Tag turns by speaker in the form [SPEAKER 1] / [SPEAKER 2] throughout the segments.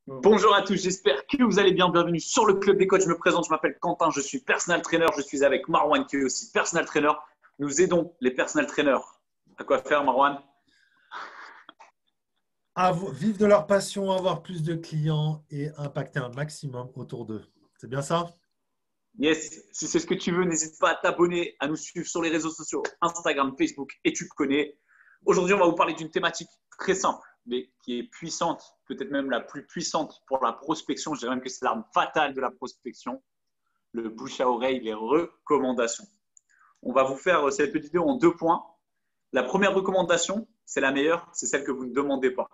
[SPEAKER 1] Bonjour à tous, j'espère que vous allez bien. Bienvenue sur le Club des Coachs. Je me présente, je m'appelle Quentin, je suis personal trainer. Je suis avec Marwan qui est aussi personal trainer. Nous aidons les personal trainers. À quoi faire, Marwan?
[SPEAKER 2] Vivre de leur passion, avoir plus de clients et impacter un maximum autour d'eux. C'est bien ça?
[SPEAKER 1] Yes, si c'est ce que tu veux, n'hésite pas à t'abonner, à nous suivre sur les réseaux sociaux, Instagram, Facebook et tu connais. Aujourd'hui, on va vous parler d'une thématique très simple, mais qui est puissante, peut-être même la plus puissante pour la prospection. Je dirais même que c'est l'arme fatale de la prospection, le bouche à oreille, les recommandations. On va vous faire cette petite vidéo en 2 points. La première recommandation, c'est la meilleure, c'est celle que vous ne demandez pas.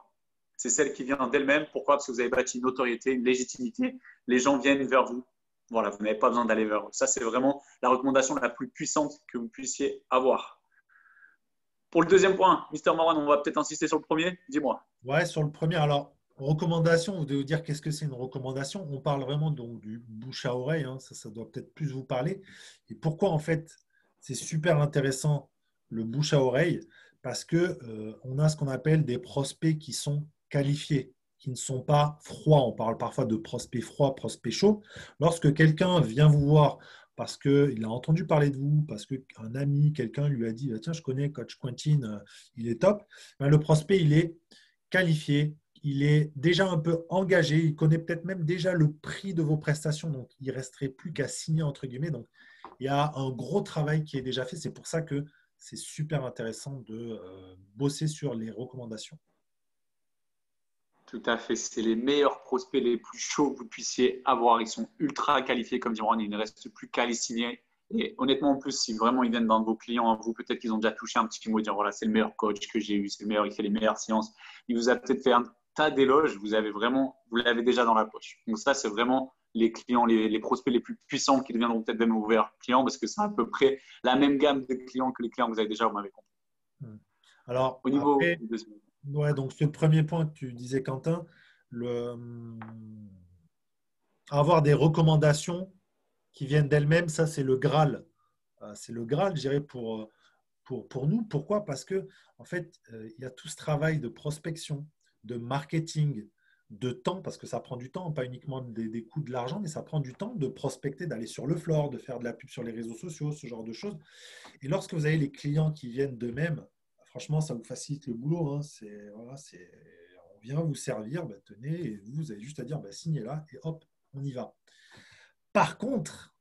[SPEAKER 1] C'est celle qui vient d'elle-même. Pourquoi? Parce que vous avez bâti une notoriété, une légitimité. Les gens viennent vers vous. Voilà, vous n'avez pas besoin d'aller vers eux. Ça, c'est vraiment la recommandation la plus puissante que vous puissiez avoir. Pour le deuxième point, Mister Marwan, on va peut-être insister sur le premier. Dis-moi.
[SPEAKER 2] Ouais, sur le premier. Alors, recommandation, vous devez vous dire qu'est-ce que c'est une recommandation. On parle vraiment donc du bouche à oreille. Hein, ça doit peut-être plus vous parler. Et pourquoi, en fait, c'est super intéressant le bouche à oreille? Parce que on a ce qu'on appelle des prospects qui sont qualifiés, qui ne sont pas froids. On parle parfois de prospects froids, prospects chauds. Lorsque quelqu'un vient vous voir parce qu'il a entendu parler de vous, parce qu'un ami, quelqu'un lui a dit tiens, je connais Coach Quentin, il est top. Ben, le prospect, il est qualifié, il est déjà un peu engagé, il connaît peut-être même déjà le prix de vos prestations, donc il ne resterait plus qu'à signer, entre guillemets. Donc, il y a un gros travail qui est déjà fait. C'est pour ça que c'est super intéressant de bosser sur les recommandations.
[SPEAKER 1] Tout à fait. C'est les meilleurs prospects les plus chauds que vous puissiez avoir. Ils sont ultra qualifiés, comme dit Ron. Il ne reste plus qu'à les signer. Et honnêtement, en plus, si vraiment ils viennent d'un de vos clients à vous, peut-être qu'ils ont déjà touché un petit mot, dire voilà, c'est le meilleur coach que j'ai eu, c'est le meilleur, il fait les meilleures séances. Il vous a peut-être fait un tas d'éloges. Vous l'avez déjà dans la poche. Donc ça, c'est vraiment les clients, les prospects les plus puissants qui deviendront peut-être même ouverts clients parce que c'est à peu près la même gamme de clients que les clients que vous avez déjà, vous m'avez compris.
[SPEAKER 2] Alors,
[SPEAKER 1] Au niveau
[SPEAKER 2] après,
[SPEAKER 1] de
[SPEAKER 2] ouais, donc ce premier point que tu disais, Quentin, le, avoir des recommandations qui viennent d'elles-mêmes, ça, c'est le Graal. C'est le Graal, je dirais, pour nous. Pourquoi? Parce que, en fait, il y a tout ce travail de prospection, de marketing, de temps, parce que ça prend du temps, pas uniquement des coûts de l'argent, mais ça prend du temps de prospecter, d'aller sur le floor, de faire de la pub sur les réseaux sociaux, ce genre de choses. Et lorsque vous avez les clients qui viennent d'eux-mêmes, franchement, ça vous facilite le boulot. Hein. Voilà, on vient vous servir, bah, tenez, et vous avez juste à dire, bah, signez là, et hop, on y va. Par contre,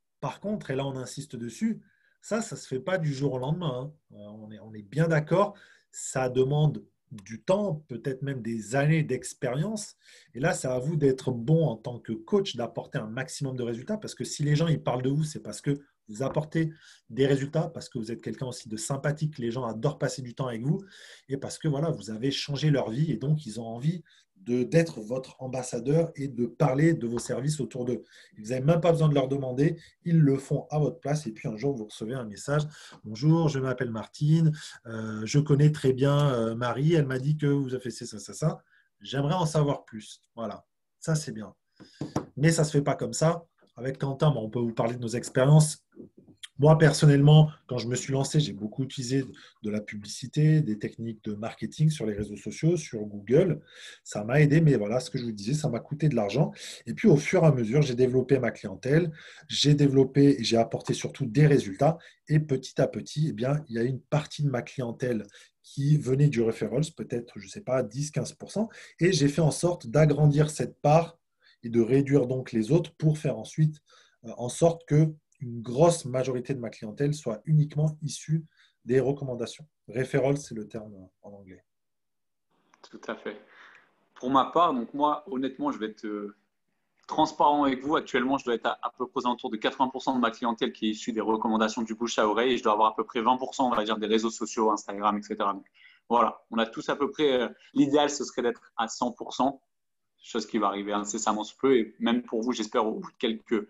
[SPEAKER 2] et là on insiste dessus, ça ne se fait pas du jour au lendemain. Hein. On est bien d'accord, ça demande du temps, peut-être même des années d'expérience. Et là, c'est à vous d'être bon en tant que coach, d'apporter un maximum de résultats, parce que si les gens ils parlent de vous, c'est parce que vous apportez des résultats, parce que vous êtes quelqu'un aussi de sympathique, les gens adorent passer du temps avec vous, et parce que voilà, vous avez changé leur vie, et donc ils ont envie d'être votre ambassadeur et de parler de vos services autour d'eux. Vous n'avez même pas besoin de leur demander, ils le font à votre place. Et puis un jour, vous recevez un message. Bonjour, je m'appelle Martine, je connais très bien Marie, elle m'a dit que vous avez fait ça, ça, ça. J'aimerais en savoir plus. Voilà, ça c'est bien. Mais ça ne se fait pas comme ça. Avec Quentin, on peut vous parler de nos expériences. Moi, personnellement, quand je me suis lancé, j'ai beaucoup utilisé de la publicité, des techniques de marketing sur les réseaux sociaux, sur Google. Ça m'a aidé, mais voilà, ce que je vous disais, ça m'a coûté de l'argent. Et puis, au fur et à mesure, j'ai développé ma clientèle, j'ai développé et j'ai apporté surtout des résultats. Et petit à petit, eh bien, il y a une partie de ma clientèle qui venait du referrals, peut-être, je ne sais pas, 10-15%. Et j'ai fait en sorte d'agrandir cette part et de réduire donc les autres pour faire ensuite en sorte que une grosse majorité de ma clientèle soit uniquement issue des recommandations. Referral, c'est le terme en anglais.
[SPEAKER 1] Tout à fait. Pour ma part, donc moi, honnêtement, je vais être transparent avec vous. Actuellement, je dois être à peu près aux alentours de 80% de ma clientèle qui est issue des recommandations du bouche à oreille et je dois avoir à peu près 20%, on va dire, des réseaux sociaux, Instagram, etc. Donc, voilà, on a tous à peu près, l'idéal, ce serait d'être à 100%, chose qui va arriver incessamment sous peu. Et même pour vous, j'espère, au bout de quelques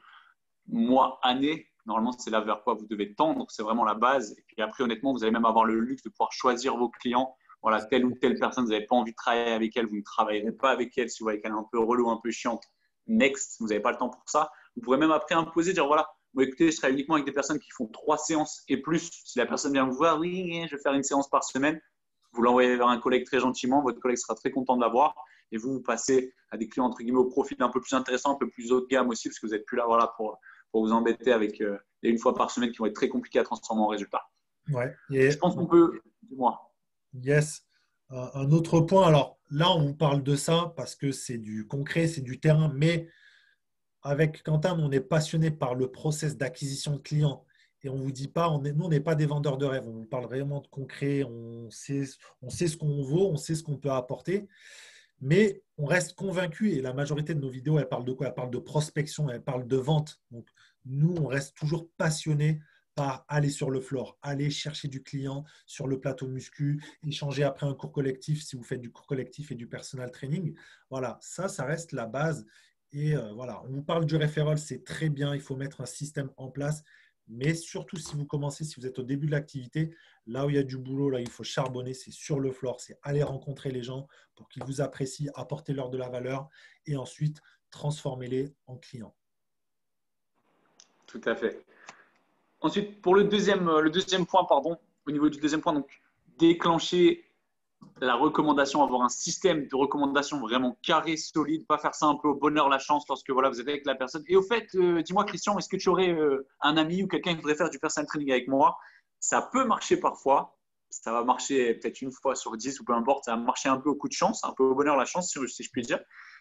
[SPEAKER 1] mois, années, normalement, c'est là vers quoi vous devez tendre. C'est vraiment la base. Et puis après, honnêtement, vous allez même avoir le luxe de pouvoir choisir vos clients. Voilà, telle ou telle personne, vous n'avez pas envie de travailler avec elle, vous ne travaillerez pas avec elle si vous voyez qu'elle est un peu relou, un peu chiante. Next, vous n'avez pas le temps pour ça. Vous pourrez même après imposer, dire voilà, bon, écoutez, je travaille uniquement avec des personnes qui font 3 séances et plus. Si la personne vient vous voir, oui, je vais faire une séance par semaine, vous l'envoyez vers un collègue très gentiment, votre collègue sera très content de l'avoir. et vous passez à des clients entre guillemets au profil un peu plus intéressant, un peu plus haut de gamme aussi, parce que vous n'êtes plus là voilà, pour vous embêter avec les une fois par semaine qui vont être très compliqués à transformer en résultat.
[SPEAKER 2] Ouais.
[SPEAKER 1] Je pense qu'on peut, dis-moi.
[SPEAKER 2] Yes. Un autre point, alors là, on vous parle de ça parce que c'est du concret, c'est du terrain, mais avec Quentin, on est passionné par le process d'acquisition de clients. Et on ne vous dit pas, nous, on n'est pas des vendeurs de rêves. On vous parle vraiment de concret. On sait ce qu'on vaut, on sait ce qu'on peut apporter. Mais on reste convaincu, et la majorité de nos vidéos, elles parlent de quoi? Elles parlent de prospection, elles parlent de vente. Donc, nous, on reste toujours passionnés par aller sur le floor, aller chercher du client sur le plateau muscu, échanger après un cours collectif si vous faites du cours collectif et du personal training. Voilà, ça reste la base. Et voilà, on vous parle du referral, c'est très bien, il faut mettre un système en place. Mais surtout, si vous commencez, si vous êtes au début de l'activité, là où il y a du boulot, là, il faut charbonner, c'est sur le floor, c'est aller rencontrer les gens pour qu'ils vous apprécient, apporter-leur de la valeur et ensuite transformez-les en clients.
[SPEAKER 1] Tout à fait. Ensuite, pour le deuxième point, pardon, au niveau du deuxième point, donc déclencher la recommandation, avoir un système de recommandation vraiment carré, solide, pas faire ça un peu au bonheur, la chance lorsque voilà, vous êtes avec la personne. Et au fait, dis-moi Christian, est-ce que tu aurais un ami ou quelqu'un qui voudrait faire du personal training avec moi? Ça peut marcher parfois, ça va marcher peut-être une fois sur 10 ou peu importe, ça va marcher un peu au coup de chance, un peu au bonheur, la chance, si je puis dire.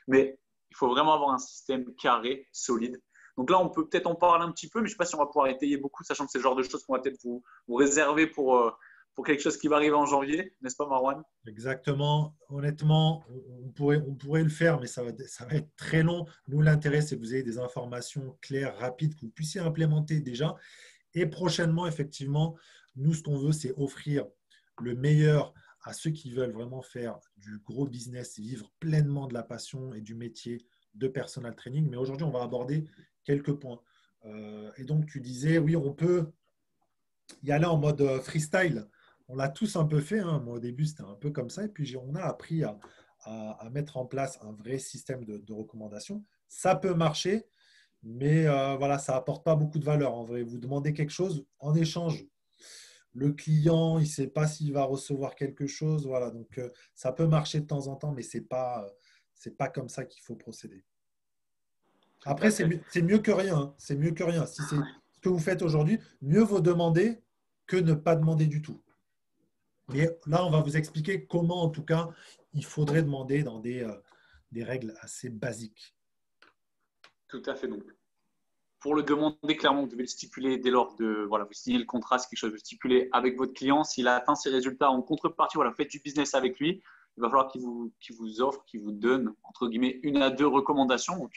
[SPEAKER 1] Mais il faut vraiment avoir un système carré, solide. Donc là, on peut peut-être en parler un petit peu, mais je ne sais pas si on va pouvoir étayer beaucoup, sachant que c'est le genre de choses qu'on va peut-être vous réserver pour quelque chose qui va arriver en janvier, n'est-ce pas Marwan?
[SPEAKER 2] Exactement. Honnêtement, on pourrait le faire, mais ça va être très long. Nous, l'intérêt, c'est que vous ayez des informations claires, rapides, que vous puissiez implémenter déjà. Et prochainement, effectivement, nous, ce qu'on veut, c'est offrir le meilleur à ceux qui veulent vraiment faire du gros business, vivre pleinement de la passion et du métier de personal training. Mais aujourd'hui, on va aborder quelques points. Et donc, tu disais, oui, on peut y aller en mode freestyle. On l'a tous un peu fait. Hein. Moi, au début, c'était un peu comme ça. Et puis, on a appris à mettre en place un vrai système de recommandation. Ça peut marcher, mais voilà, ça n'apporte pas beaucoup de valeur. En vrai, vous demandez quelque chose en échange. Le client, il ne sait pas s'il va recevoir quelque chose. Voilà, donc ça peut marcher de temps en temps, mais c'est pas comme ça qu'il faut procéder.
[SPEAKER 1] Tout
[SPEAKER 2] Après,
[SPEAKER 1] à fait.
[SPEAKER 2] c'est mieux que rien. Hein. C'est mieux que rien. Si c'est ce que vous faites aujourd'hui, mieux vaut demander que ne pas demander du tout. Mais là, on va vous expliquer comment, en tout cas, il faudrait demander dans des règles assez basiques.
[SPEAKER 1] Tout à fait. Donc, pour le demander, clairement, vous devez le stipuler dès lors de, voilà, vous signez le contrat, c'est quelque chose de stipulé avec votre client. S'il a atteint ses résultats en contrepartie, voilà, faites du business avec lui. Il va falloir qu'il vous offre, qu'il vous donne, entre guillemets, une à deux recommandations. Donc,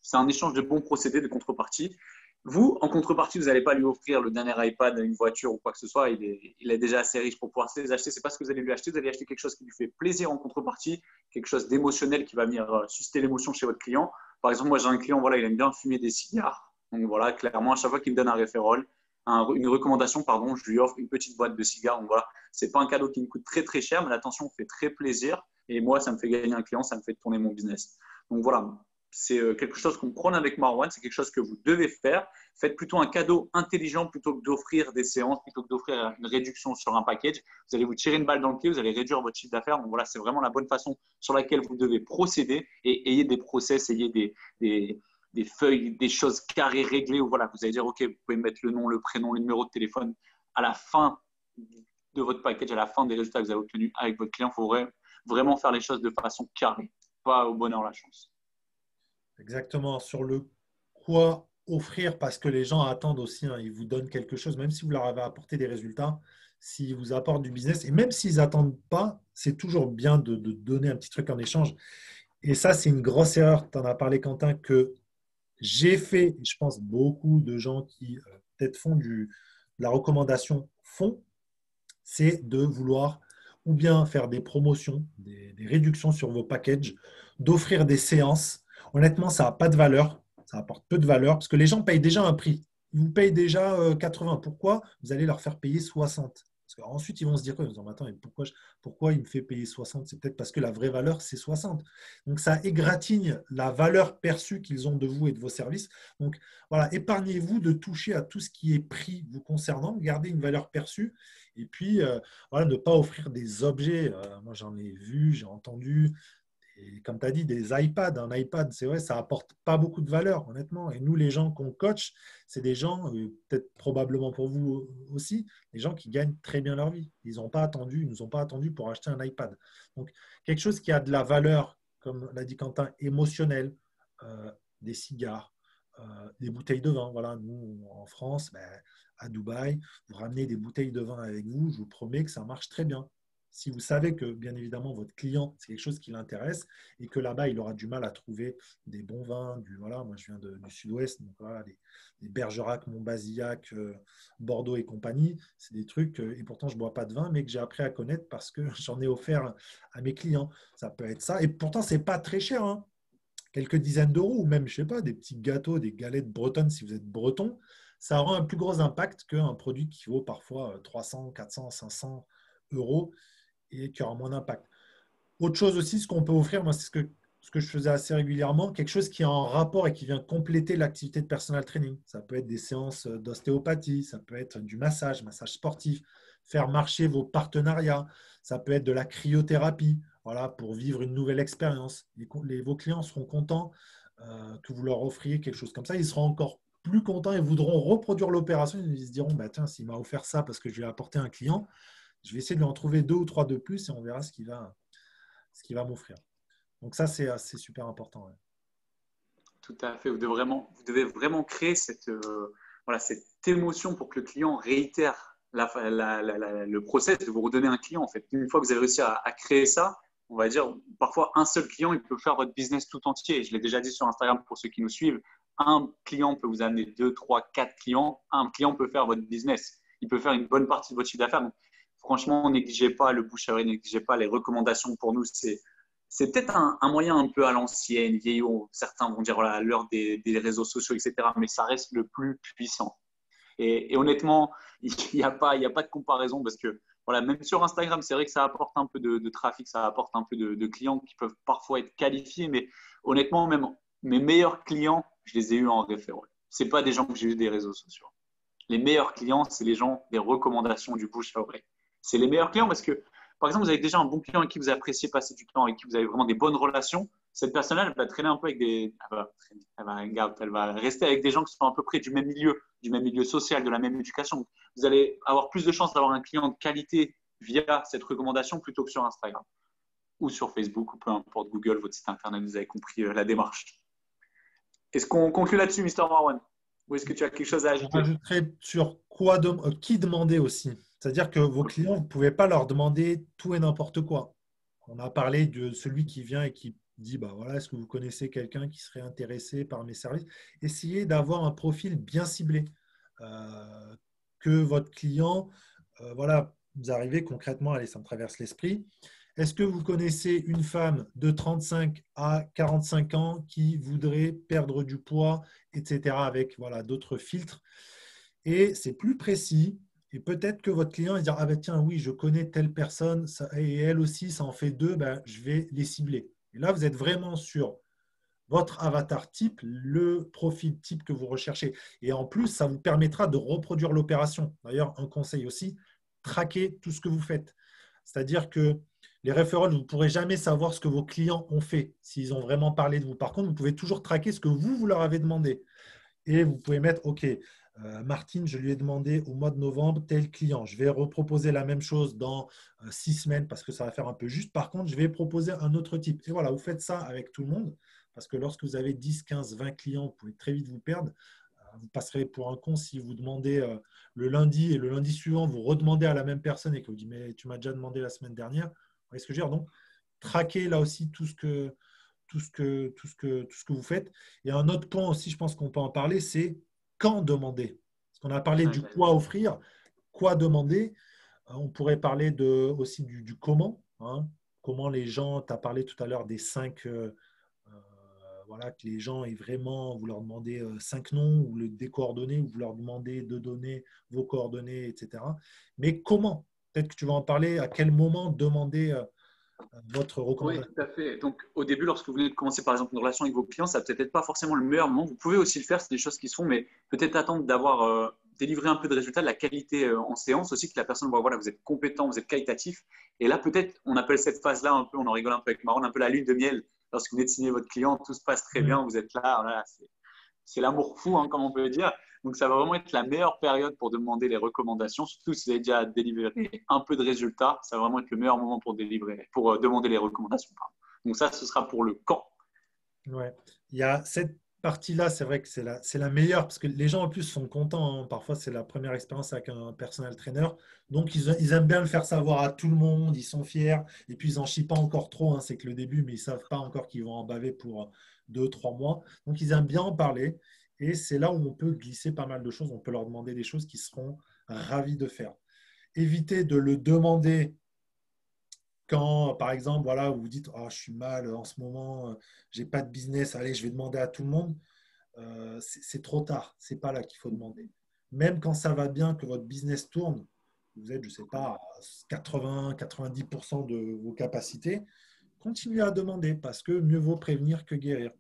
[SPEAKER 1] c'est un échange de bons procédés, de contrepartie. Vous, en contrepartie, vous n'allez pas lui offrir le dernier iPad, une voiture ou quoi que ce soit. Il est déjà assez riche pour pouvoir se les acheter. Ce n'est pas ce que vous allez lui acheter. Vous allez acheter quelque chose qui lui fait plaisir en contrepartie, quelque chose d'émotionnel qui va venir susciter l'émotion chez votre client. Par exemple, moi, j'ai un client, voilà, il aime bien fumer des cigares. Donc voilà, clairement, à chaque fois qu'il me donne un référol, une recommandation, pardon, je lui offre une petite boîte de cigares. Donc voilà, c'est pas un cadeau qui me coûte très très cher, mais l'attention fait très plaisir. Et moi, ça me fait gagner un client, ça me fait tourner mon business. Donc voilà, c'est quelque chose qu'on prône avec Marwan, c'est quelque chose que vous devez faire. Faites plutôt un cadeau intelligent plutôt que d'offrir des séances, plutôt que d'offrir une réduction sur un package. Vous allez vous tirer une balle dans le pied, vous allez réduire votre chiffre d'affaires. Donc voilà, c'est vraiment la bonne façon sur laquelle vous devez procéder et ayez des process, ayez des feuilles, des choses carrées, réglées, où voilà, vous allez dire, OK, vous pouvez mettre le nom, le prénom, le numéro de téléphone à la fin de votre package, à la fin des résultats que vous avez obtenus avec votre client. Il faut vraiment faire les choses de façon carrée, pas au bonheur, la chance.
[SPEAKER 2] Exactement. Sur le quoi offrir, parce que les gens attendent aussi, hein, ils vous donnent quelque chose, même si vous leur avez apporté des résultats, s'ils vous apportent du business, et même s'ils n'attendent pas, c'est toujours bien de donner un petit truc en échange. Et ça, c'est une grosse erreur, tu en as parlé, Quentin, que j'ai fait, et je pense beaucoup de gens qui peut-être font de la recommandation font, c'est de vouloir ou bien faire des promotions, des réductions sur vos packages, d'offrir des séances. Honnêtement, ça n'a pas de valeur, ça apporte peu de valeur parce que les gens payent déjà un prix. Ils vous payent déjà 80. Pourquoi vous allez leur faire payer 60? Parce qu'ensuite, ils vont se dire, ils vont dire, attends, pourquoi il me fait payer 60? C'est peut-être parce que la vraie valeur, c'est 60. Donc, ça égratigne la valeur perçue qu'ils ont de vous et de vos services. Donc, voilà, épargnez-vous de toucher à tout ce qui est prix vous concernant, gardez une valeur perçue et puis, voilà, ne pas offrir des objets. Moi, j'en ai vu, j'ai entendu Et comme tu as dit, des iPads, un iPad, c'est vrai, ça apporte pas beaucoup de valeur, honnêtement. Et nous, les gens qu'on coach, c'est des gens, peut-être probablement pour vous aussi, des gens qui gagnent très bien leur vie. Ils nous ont pas attendu pour acheter un iPad. Donc, quelque chose qui a de la valeur, comme l'a dit Quentin, émotionnelle, euh, des cigares, des bouteilles de vin. Voilà, nous, en France, ben, à Dubaï, vous ramenez des bouteilles de vin avec vous, je vous promets que ça marche très bien. Si vous savez que, bien évidemment, votre client, c'est quelque chose qui l'intéresse et que là-bas, il aura du mal à trouver des bons vins. Voilà, moi, je viens du sud-ouest, donc voilà, les Bergerac, Montbazillac, Bordeaux et compagnie, c'est des trucs, et pourtant, je ne bois pas de vin, mais que j'ai appris à connaître parce que j'en ai offert à mes clients. Ça peut être ça. Et pourtant, ce n'est pas très cher, hein. Quelques dizaines d'euros ou même, je sais pas, des petits gâteaux, des galettes bretonnes si vous êtes breton, ça aura un plus gros impact qu'un produit qui vaut parfois 300, 400, 500 euros et qui aura moins d'impact. Autre chose aussi, ce qu'on peut offrir, moi, c'est ce que je faisais assez régulièrement, quelque chose qui est en rapport et qui vient compléter l'activité de personal training. Ça peut être des séances d'ostéopathie, ça peut être du massage, massage sportif, faire marcher vos partenariats, ça peut être de la cryothérapie, voilà, pour vivre une nouvelle expérience. Vos clients seront contents que vous leur offriez quelque chose comme ça. Ils seront encore plus contents et voudront reproduire l'opération. Ils se diront, bah, tiens, s'il m'a offert ça parce que je lui ai apporté un client, je vais essayer de lui en trouver 2 ou 3 de plus et on verra ce qu'il va m'offrir. Donc ça, c'est super important. Ouais.
[SPEAKER 1] Tout à fait. Vous devez vraiment créer voilà, cette émotion pour que le client réitère le process de vous redonner un client. En fait, une fois que vous avez réussi à créer ça, on va dire parfois un seul client, il peut faire votre business tout entier. Je l'ai déjà dit sur Instagram pour ceux qui nous suivent. Un client peut vous amener 2, 3, 4 clients. Un client peut faire votre business. Il peut faire une bonne partie de votre chiffre d'affaires. Donc, franchement, négligez pas le bouche à oreille, négligez pas les recommandations. Pour nous, c'est peut-être un moyen un peu à l'ancienne, vieillot. Certains vont dire voilà, à l'heure des réseaux sociaux, etc. Mais ça reste le plus puissant. Et honnêtement, il n'y a pas de comparaison parce que voilà, même sur Instagram, c'est vrai que ça apporte un peu de trafic, ça apporte un peu de clients qui peuvent parfois être qualifiés. Mais honnêtement, même mes meilleurs clients, je les ai eus en référent. Ce pas des gens que j'ai eu des réseaux sociaux. Les meilleurs clients, c'est les gens des recommandations du bouche à oreille. C'est les meilleurs clients parce que, par exemple, vous avez déjà un bon client avec qui vous appréciez passer du temps, avec qui vous avez vraiment des bonnes relations. Cette personne-là, elle va traîner un peu avec elle va rester avec des gens qui sont à peu près du même milieu social, de la même éducation. Vous allez avoir plus de chances d'avoir un client de qualité via cette recommandation plutôt que sur Instagram ou sur Facebook ou peu importe Google, votre site internet, vous avez compris la démarche. Est-ce qu'on conclut là-dessus, Mister Marwan? Ou est-ce que tu as quelque chose à
[SPEAKER 2] Je
[SPEAKER 1] ajouter?
[SPEAKER 2] rajouterai sur qui demander aussi. C'est-à-dire que vos clients, vous ne pouvez pas leur demander tout et n'importe quoi. On a parlé de celui qui vient et qui dit, bah voilà, est-ce que vous connaissez quelqu'un qui serait intéressé par mes services? Essayez d'avoir un profil bien ciblé. Que votre client, voilà, vous arrivez concrètement, allez, ça me traverse l'esprit. Est-ce que vous connaissez une femme de 35 à 45 ans qui voudrait perdre du poids, etc., avec voilà, d'autres filtres? Et c'est plus précis. Et peut-être que votre client va dire, ah ben tiens, oui, je connais telle personne, et elle aussi, ça en fait deux, ben, je vais les cibler. Et là, vous êtes vraiment sur votre avatar type, le profil type que vous recherchez. Et en plus, ça vous permettra de reproduire l'opération. D'ailleurs, un conseil aussi, traquez tout ce que vous faites. C'est-à-dire que les referrals, vous ne pourrez jamais savoir ce que vos clients ont fait, s'ils ont vraiment parlé de vous. Par contre, vous pouvez toujours traquer ce que vous leur avez demandé. Et vous pouvez mettre, OK, Martine, je lui ai demandé au mois de novembre tel client. Je vais reproposer la même chose dans 6 semaines parce que ça va faire un peu juste. Par contre, je vais proposer un autre type. Et voilà, vous faites ça avec tout le monde parce que lorsque vous avez 10, 15, 20 clients, vous pouvez très vite vous perdre. Vous passerez pour un con si vous demandez le lundi et le lundi suivant, vous redemandez à la même personne et que vous dites, mais tu m'as déjà demandé la semaine dernière. Vous voyez ce que je veux dire? Donc, traquez là aussi tout ce que vous faites. Et un autre point aussi, je pense qu'on peut en parler, c'est quand demander. Parce qu'on a parlé du quoi offrir, quoi demander. On pourrait parler aussi du comment. Hein. Comment les gens, tu as parlé tout à l'heure des 5, voilà, que les gens aient vraiment, vous leur demandez 5 noms ou des coordonnées, ou vous leur demandez de donner vos coordonnées, etc. Mais comment? Peut-être que tu vas en parler, à quel moment demander votre
[SPEAKER 1] Oui,
[SPEAKER 2] recommandation.
[SPEAKER 1] tout à fait. Donc, au début, lorsque vous venez de commencer, par exemple, une relation avec vos clients, ça va peut-être pas forcément le meilleur moment. Vous pouvez aussi le faire, c'est des choses qui se font, mais peut-être attendre d'avoir délivrer un peu de résultats, de la qualité en séance aussi, que la personne voit, voilà, vous êtes compétent, vous êtes qualitatif. Et là, peut-être, on appelle cette phase-là un peu, on en rigole un peu avec Marwan, un peu la lune de miel. Lorsque vous venez de signer votre client, tout se passe très bien, vous êtes là, voilà, c'est l'amour fou, hein, comme on peut dire. Donc, ça va vraiment être la meilleure période pour demander les recommandations, surtout si vous avez déjà délivré un peu de résultats. Ça va vraiment être le meilleur moment pour demander les recommandations. Pardon. Donc, ça, ce sera pour le quand.
[SPEAKER 2] Ouais. Il y a cette partie-là, c'est vrai que c'est la meilleure parce que les gens en plus sont contents, hein. Parfois, c'est la première expérience avec un personal trainer. Donc, ils aiment bien le faire savoir à tout le monde. Ils sont fiers. Et puis, ils n'en chient pas encore trop, hein. C'est que le début, mais ils ne savent pas encore qu'ils vont en baver pour 2, 3 mois. Donc, ils aiment bien en parler. Et c'est là où on peut glisser pas mal de choses. On peut leur demander des choses qu'ils seront ravis de faire. Évitez de le demander quand, par exemple, voilà, vous vous dites oh, je suis mal en ce moment, j'ai pas de business, allez, je vais demander à tout le monde. C'est trop tard. C'est pas là qu'il faut demander. Même quand ça va bien, que votre business tourne, vous êtes, je sais pas, à 80-90% de vos capacités, continuez à demander parce que mieux vaut prévenir que guérir.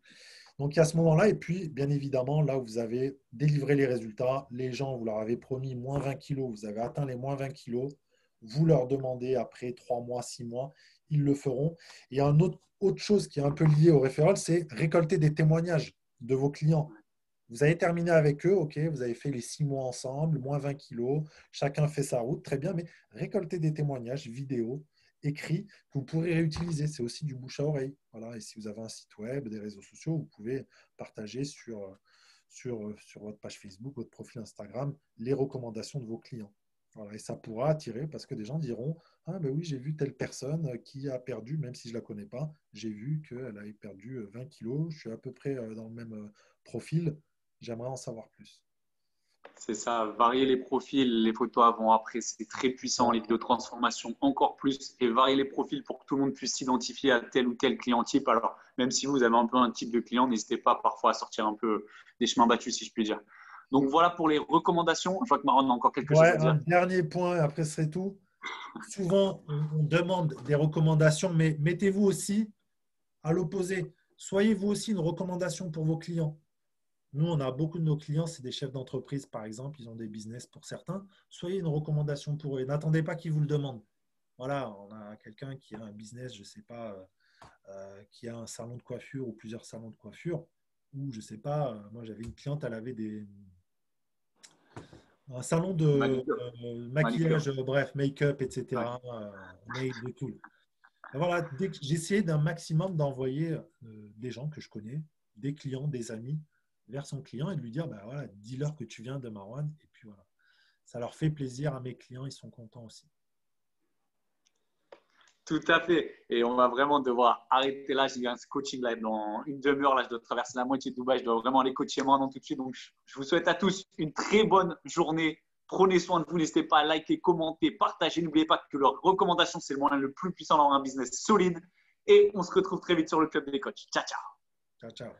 [SPEAKER 2] Donc, il y a ce moment-là. Et puis, bien évidemment, là où vous avez délivré les résultats, les gens, vous leur avez promis moins 20 kilos, vous avez atteint les moins 20 kilos, vous leur demandez après 3 mois, 6 mois, ils le feront. Et une autre chose qui est un peu liée au référent, c'est récolter des témoignages de vos clients. Vous avez terminé avec eux, ok, vous avez fait les 6 mois ensemble, moins 20 kilos, chacun fait sa route, très bien, mais récoltez des témoignages vidéo, écrits, que vous pourrez réutiliser. C'est aussi du bouche à oreille. Voilà. Et si vous avez un site web, des réseaux sociaux, vous pouvez partager sur votre page Facebook, votre profil Instagram, les recommandations de vos clients. Voilà. Et ça pourra attirer parce que des gens diront ah ben oui, j'ai vu telle personne qui a perdu, même si je ne la connais pas, j'ai vu qu'elle avait perdu 20 kilos, je suis à peu près dans le même profil. J'aimerais en savoir plus.
[SPEAKER 1] C'est ça, varier les profils, les photos avant, après, c'est très puissant,
[SPEAKER 2] Ouais.
[SPEAKER 1] les vidéos de transformation encore plus, et varier les profils pour que tout le monde puisse s'identifier à tel ou tel client type. Alors, même si vous avez un peu un type de client, n'hésitez pas parfois à sortir un peu des chemins battus, si je puis dire. Donc voilà pour les recommandations. Je vois que Maron a encore quelque chose
[SPEAKER 2] Ouais,
[SPEAKER 1] à
[SPEAKER 2] un
[SPEAKER 1] dire.
[SPEAKER 2] dernier point, après ce serait tout. Souvent, on demande des recommandations, mais mettez-vous aussi à l'opposé. Soyez vous aussi une recommandation pour vos clients. Nous, on a beaucoup de nos clients, c'est des chefs d'entreprise, par exemple, ils ont des business pour certains. Soyez une recommandation pour eux. N'attendez pas qu'ils vous le demandent. Voilà, on a quelqu'un qui a un business, je ne sais pas, qui a un salon de coiffure ou plusieurs salons de coiffure, ou je ne sais pas, moi j'avais une cliente, elle avait un salon de
[SPEAKER 1] Manicure.
[SPEAKER 2] maquillage,
[SPEAKER 1] Manicure.
[SPEAKER 2] bref, make-up,
[SPEAKER 1] Ouais.
[SPEAKER 2] etc., nail et tout. Et voilà, j'ai essayé d'un maximum d'envoyer des gens que je connais, des clients, des amis, vers son client et de lui dire, bah voilà, dis-leur que tu viens de Marwan. Et puis voilà, ça leur fait plaisir à mes clients, ils sont contents aussi.
[SPEAKER 1] Tout à fait. Et on va vraiment devoir arrêter là. J'ai un coaching là dans une demi-heure. Là, je dois traverser la moitié de Dubaï. Je dois vraiment aller coacher maintenant tout de suite. Donc, je vous souhaite à tous une très bonne journée. Prenez soin de vous. N'hésitez pas à liker, commenter, partager. N'oubliez pas que leurs recommandations, c'est le moyen le plus puissant d'avoir un business solide. Et on se retrouve très vite sur le Club des coachs. Ciao, ciao.
[SPEAKER 2] Ciao, ciao.